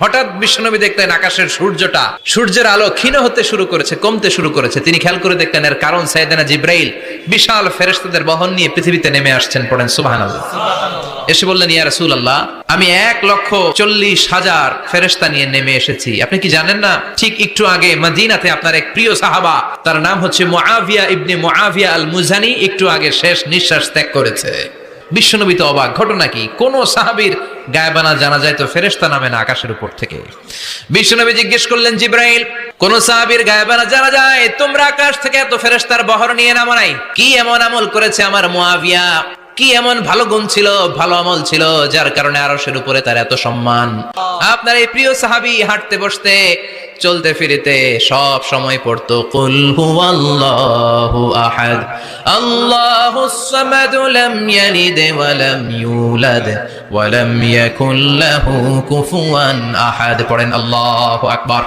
হঠাৎ বিশ্বনবী দেখলেন আকাশের সূর্যের আলো ক্ষীণ হতে শুরু করেছে, কমতে শুরু করেছে। তিনি খেয়াল করে দেখলেন এর কারণ সাইয়েদনা জিব্রাইল বিশাল ফেরেশতাদের বহন নিয়ে পৃথিবীতে নেমে আসছেন। পড়েন সুবহানাল্লাহ। এসে বললেন, ইয়া রাসূলুল্লাহ, আমি 1,40,000 ফেরেশতা নিয়ে নেমে এসেছি। আপনি কি জানেন না, ঠিক একটু আগে মদিনাতে আপনার এক প্রিয় সাহাবা, তার নাম হচ্ছে মুআবিয়া ইবনে মুআবিয়া আল মুজানি, একটু আগে শেষ নিঃশ্বাস ত্যাগ করেছে। বিশ্বনবী তো অবাক, ঘটনা কি? কোন সাহাবীর গায়বানা জানা যায় তো ফেরেশতা নামে না আকাশের উপর থেকে। বিশ্বনবী জিজ্ঞেস করলেন, জিব্রাইল, কোন সাহাবীর গায়বানা জানা যায়? তোমরা আকাশ থেকে এত ফেরেশতার বহর নিয়ে নামো নাই? কি এমন আমল করেছে আমার মুআবিয়া? কি এমন ভালো গুণ ছিল, ভালো আমল ছিল, যার কারণে আরশের উপরে তার এত সম্মান? আপনার এই প্রিয় সাহাবী হাঁটতে বসতে চলতে ফিরিতে সব সময় পড়তো কুল হুয়াল্লাহু আহাদ আল্লাহুস সামাদ লাম ইয়ালিদ ওয়া লাম ইউলাদ ওয়া লাম ইয়াকুল লাহু কুফুয়ান আহাদ। পড়েন আল্লাহু আকবার।